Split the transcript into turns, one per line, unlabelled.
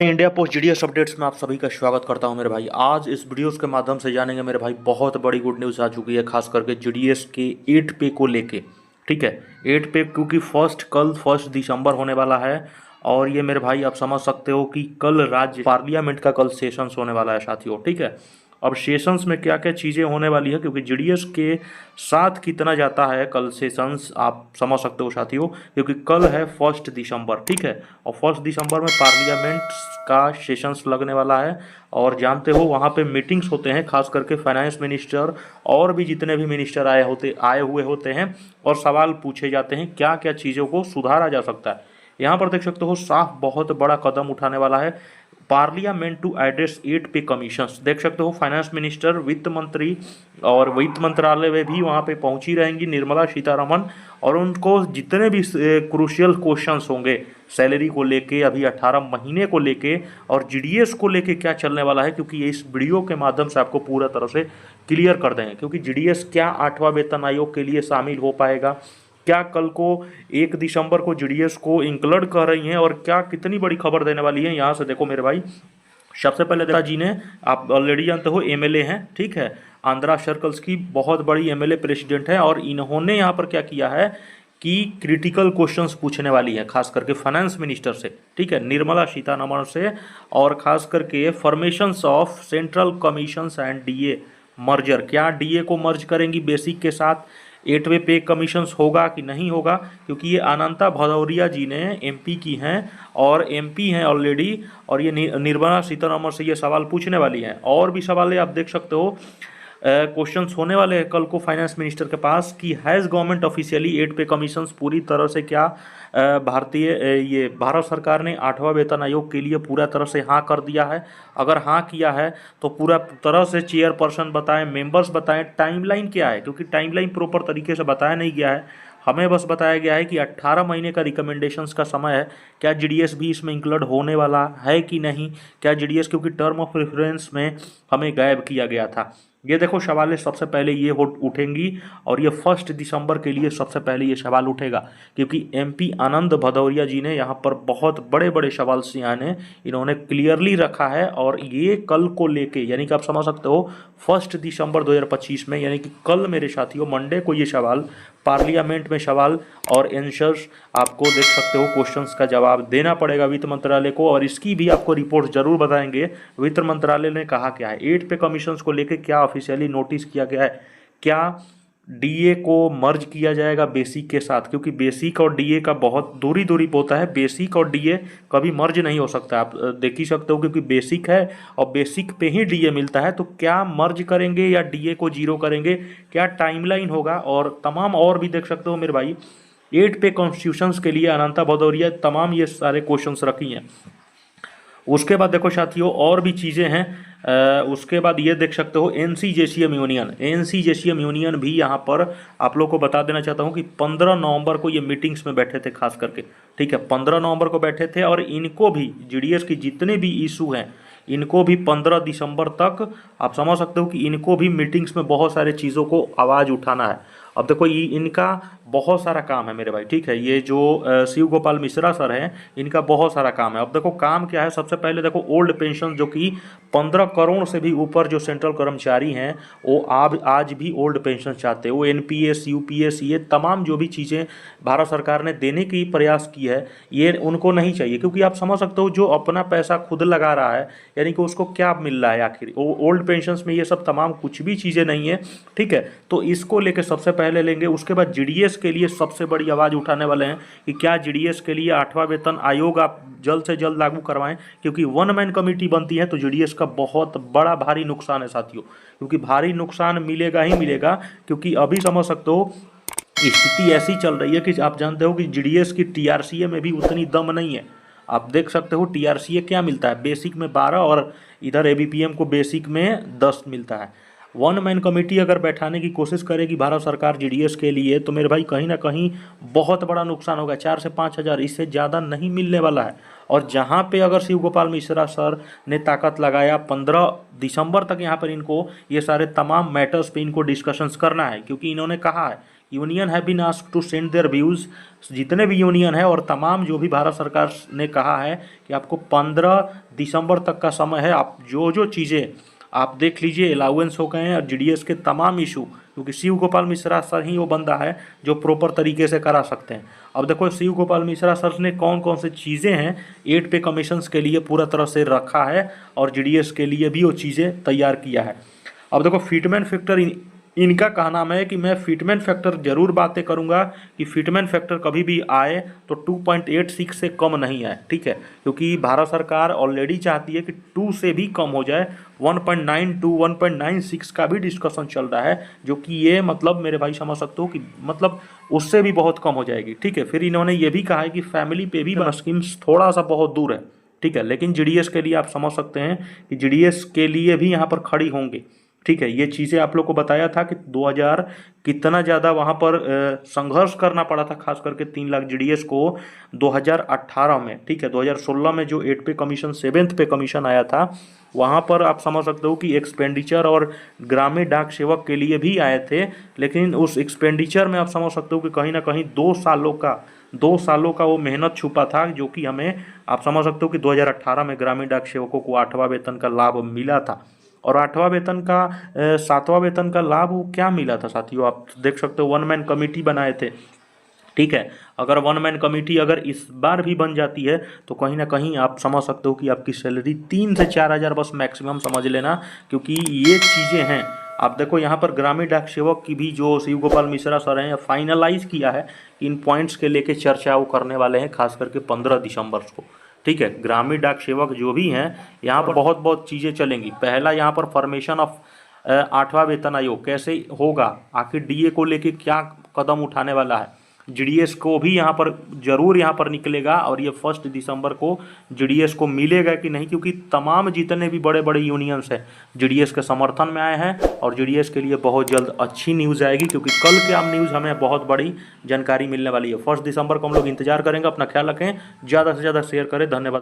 India post GDS updates में आप सभी का स्वागत करता हूं मेरे भाई। आज इस वीडियोस के माध्यम से जानेंगे मेरे भाई, बहुत बड़ी गुड न्यूज़ आ चुकी है, खास करके जीडीएस के 8 पे को लेके। ठीक है, 8 पे क्योंकि कल 1 दिसंबर होने वाला है। और ये मेरे भाई आप समझ सकते हो कि कल राज्य पार्लियामेंट का कल सेशंस होने वाला है साथियों। ठीक है, अब सेशंस में क्या क्या चीज़ें होने वाली है, क्योंकि जीडीएस के साथ कितना जाता है कल सेशंस, आप समझ सकते हो साथियों। क्योंकि कल है 1 दिसंबर। ठीक है, और 1 दिसंबर में पार्लियामेंट का सेशंस लगने वाला है। और जानते हो वहाँ पे मीटिंग्स होते हैं, खास करके फाइनेंस मिनिस्टर और भी जितने भी मिनिस्टर आए हुए होते हैं, और सवाल पूछे जाते हैं क्या क्या चीज़ों को सुधारा जा सकता है। यहाँ पर देख सकते हो साफ बहुत बड़ा कदम उठाने वाला है पार्लियामेंट टू एड्रेस 8 पे कमीशंस। देख सकते हो फाइनेंस मिनिस्टर, वित्त मंत्री और वित्त मंत्रालय में भी वहाँ पे पहुंची रहेंगी निर्मला सीतारमण। और उनको जितने भी क्रूशियल क्वेश्चंस होंगे सैलरी को लेके, अभी 18 महीने को लेके और जीडीएस को लेके क्या चलने वाला है, क्योंकि ये इस वीडियो के माध्यम से आपको पूरा तरह से क्लियर कर देंगे। क्योंकि जीडीएस क्या 8वां वेतन आयोग के लिए शामिल हो पाएगा, क्या कल को 1 दिसंबर को जीडीएस को इंक्लूड कर रही हैं, और क्या कितनी बड़ी खबर देने वाली है। यहाँ से देखो मेरे भाई, सबसे पहले नेता जी ने, आप ऑलरेडी जानते हो एमएलए हैं। ठीक है, आंध्रा सर्कल्स की बहुत बड़ी एमएलए प्रेसिडेंट है, और इन्होंने यहाँ पर क्या किया है कि क्रिटिकल क्वेश्चंस पूछने वाली है, खास करके फाइनेंस मिनिस्टर से। ठीक है, निर्मला सीतारमण से, और खास करके formations of central commissions and DA merger, क्या डीए को मर्ज करेंगी बेसिक के साथ, 8वें पे कमीशंस होगा कि नहीं होगा। क्योंकि ये अनंता भदौरिया जी ने एमपी की हैं और एमपी हैं ऑलरेडी, और ये निर्मला सीतारमण से ये सवाल पूछने वाली हैं। और भी सवाल आप देख सकते हो, क्वेश्चंस होने वाले हैं कल को फाइनेंस मिनिस्टर के पास कि हैज़ गवर्नमेंट ऑफिशियली 8 पे कमीशंस पूरी तरह से क्या ये भारत सरकार ने 8वां वेतन आयोग के लिए पूरा तरह से हाँ कर दिया है। अगर हाँ किया है तो पूरा तरह से चेयरपर्सन बताएं, मेंबर्स बताएं, टाइमलाइन क्या है, क्योंकि टाइमलाइन प्रॉपर तरीके से बताया नहीं गया है। हमें बस बताया गया है कि 18 महीने का रिकमेंडेशंस का समय है। क्या जीडीएस भी इसमें इंक्लूड होने वाला है कि नहीं, क्या जीडीएस, क्योंकि टर्म ऑफ रेफरेंस में हमें गायब किया गया था। ये देखो सवाल सबसे पहले ये उठेंगी, और ये 1 दिसंबर के लिए सबसे पहले ये सवाल उठेगा, क्योंकि एमपी आनंद भदौरिया जी ने यहाँ पर बहुत बड़े बड़े सवाल से इन्होंने क्लियरली रखा है। और ये कल को लेके, यानी कि आप समझ सकते हो 1 दिसंबर 2025 में, यानी कि कल मेरे साथियों मंडे को ये सवाल पार्लियामेंट में सवाल और आंसर्स आपको देख सकते हो, क्वेश्चंस का जवाब देना पड़ेगा वित्त मंत्रालय को। और इसकी भी आपको रिपोर्ट जरूर बताएंगे वित्त मंत्रालय ने कहा क्या है, 8 पे कमीशंस को लेके क्या ऑफिशियली नोटिस किया गया है, क्या डीए को मर्ज किया जाएगा बेसिक के साथ, क्योंकि बेसिक और डीए का बहुत दूरी होता है। बेसिक और डीए कभी मर्ज नहीं हो सकता, आप देख ही सकते हो, क्योंकि बेसिक है और बेसिक पे ही डीए मिलता है। तो क्या मर्ज करेंगे या डीए को जीरो करेंगे, क्या टाइमलाइन होगा, और तमाम और भी देख सकते हो मेरे भाई। 8 पे कॉन्स्टिट्यूशंस के लिए अनंता भदौरिया तमाम ये सारे क्वेश्चंस रखी हैं। उसके बाद देखो साथियों और भी चीज़ें हैं। उसके बाद ये देख सकते हो एनसी जेसीएम यूनियन भी यहाँ पर आप लोग को बता देना चाहता हूँ कि 15 नवंबर को ये मीटिंग्स में बैठे थे खास करके। ठीक है, 15 नवंबर को बैठे थे, और इनको भी जीडीएस की जितने भी इशू हैं इनको भी 15 दिसंबर तक आप समझ सकते हो कि इनको भी मीटिंग्स में बहुत सारे चीज़ों को आवाज़ उठाना है। अब देखो ये इनका बहुत सारा काम है मेरे भाई। ठीक है, ये जो शिव गोपाल मिश्रा सर हैं इनका बहुत सारा काम है। अब देखो काम क्या है, सबसे पहले देखो ओल्ड पेंशन, जो कि 15 करोड़ से भी ऊपर जो सेंट्रल कर्मचारी हैं वो आज भी ओल्ड पेंशन चाहते हैं। वो एनपीएस, यूपीएस, ये तमाम जो भी चीज़ें भारत सरकार ने देने की प्रयास की है ये उनको नहीं चाहिए, क्योंकि आप समझ सकते हो जो अपना पैसा खुद लगा रहा है, यानी कि उसको क्या मिल रहा है आखिर। ओल्ड पेंशन में ये सब तमाम कुछ भी चीज़ें नहीं है। ठीक है, तो इसको लेके सबसे पहले लेंगे। उसके बाद जीडीएस के लिए सबसे बड़ी आवाज़ उठाने वाले हैं कि क्या जीडीएस के लिए 8वां वेतन आयोग आप जल्द से जल्द लागू करवाएं, क्योंकि 1 मैन कमेटी बनती है तो जीडीएस का बहुत बड़ा भारी नुकसान है साथियों। क्योंकि भारी नुकसान मिलेगा ही मिलेगा, क्योंकि अभी समझ सकते हो स्थिति ऐसी चल रही है कि आप जानते हो कि जीडीएस की टीआरसीए में भी उतनी दम नहीं है। आप देख सकते हो टीआरसीए क्या मिलता है, बेसिक में 12 और इधर एबीपीएम को बेसिक में 10 मिलता है। 1 मैन कमेटी अगर बैठाने की कोशिश करेगी भारत सरकार जीडीएस के लिए, तो मेरे भाई कहीं ना कहीं बहुत बड़ा नुकसान होगा। 4 से 5 हज़ार, इससे ज़्यादा नहीं मिलने वाला है। और जहाँ पे अगर शिव गोपाल मिश्रा सर ने ताकत लगाया 15 दिसंबर तक यहाँ पर इनको ये सारे तमाम मैटर्स पे इनको डिस्कशंस करना है, क्योंकि इन्होंने कहा है union have been asked to send their views, जितने भी यूनियन है और तमाम जो भी भारत सरकार ने कहा है कि आपको 15 दिसंबर तक का समय है, आप जो जो चीज़ें आप देख लीजिए अलाउंस हो गए हैं और जीडीएस के तमाम इशू, क्योंकि शिव गोपाल मिश्रा सर ही वो बंदा है जो प्रॉपर तरीके से करा सकते हैं। अब देखो शिव गोपाल मिश्रा सर ने कौन कौन से चीज़ें हैं 8 पे कमीशंस के लिए पूरा तरह से रखा है और जीडीएस के लिए भी वो चीज़ें तैयार किया है। अब देखो फिटमेंट फैक्टर इनका कहना है कि मैं फिटमेंट फैक्टर जरूर बातें करूंगा कि फिटमेंट फैक्टर कभी भी आए तो 2.86 से कम नहीं आए, ठीक है, क्योंकि भारत सरकार ऑलरेडी चाहती है कि 2 से भी कम हो जाए। 1.92 1.96 का भी डिस्कशन चल रहा है, जो कि ये मतलब मेरे भाई समझ सकते हो कि मतलब उससे भी बहुत कम हो जाएगी, ठीक है। फिर इन्होंने ये भी कहा है कि फैमिली पे भी स्कीम्स थोड़ा सा बहुत दूर है, ठीक है, लेकिन जीडीएस के लिए आप समझ सकते हैं कि जीडीएस के लिए भी यहाँ पर खड़ी होंगे, ठीक है। ये चीज़ें आप लोग को बताया था कि 2000 कितना ज़्यादा वहाँ पर संघर्ष करना पड़ा था, खास करके 3 लाख जीडीएस को 2018 में, ठीक है। 2016 में जो 8 पे कमीशन 7th पे कमीशन आया था, वहाँ पर आप समझ सकते हो कि एक्सपेंडिचर और ग्रामीण डाक सेवक के लिए भी आए थे, लेकिन उस एक्सपेंडिचर में आप समझ सकते हो कि कहीं ना कहीं 2 सालों का वो मेहनत छुपा था, जो कि हमें आप समझ सकते हो कि 2018 में ग्रामीण डाक सेवकों को 8वां वेतन का लाभ मिला था। और 8वां वेतन का 7वां वेतन का लाभ वो क्या मिला था साथियों, आप देख सकते हो 1 मैन कमेटी बनाए थे, ठीक है। अगर 1 मैन कमेटी अगर इस बार भी बन जाती है तो कहीं ना कहीं आप समझ सकते हो कि आपकी सैलरी 3 से 4 हज़ार बस मैक्सिमम समझ लेना, क्योंकि ये चीज़ें हैं। आप देखो यहाँ पर ग्रामीण डाक सेवक की भी जो शिव गोपाल मिश्रा सर हैं फाइनलाइज किया है कि इन पॉइंट्स के लेके चर्चा वो करने वाले हैं, खास करके 15 दिसंबर को, ठीक है। ग्रामीण डाक सेवक जो भी हैं यहाँ पर बहुत बहुत चीज़ें चलेंगी। पहला यहाँ पर फॉर्मेशन ऑफ 8वां वेतन आयोग कैसे होगा, आखिर डीए को लेके क्या कदम उठाने वाला है, जीडीएस को भी यहाँ पर जरूर यहाँ पर निकलेगा, और ये 1 दिसंबर को जीडीएस को मिलेगा कि नहीं, क्योंकि तमाम जितने भी बड़े बड़े यूनियंस हैं जीडीएस के समर्थन में आए हैं और जीडीएस के लिए बहुत जल्द अच्छी न्यूज़ आएगी, क्योंकि कल क्या न्यूज़ हमें बहुत बड़ी जानकारी मिलने वाली है। 1 दिसंबर को हम लोग इंतजार करेंगे। अपना ख्याल रखें, ज़्यादा से ज़्यादा शेयर करें। धन्यवाद।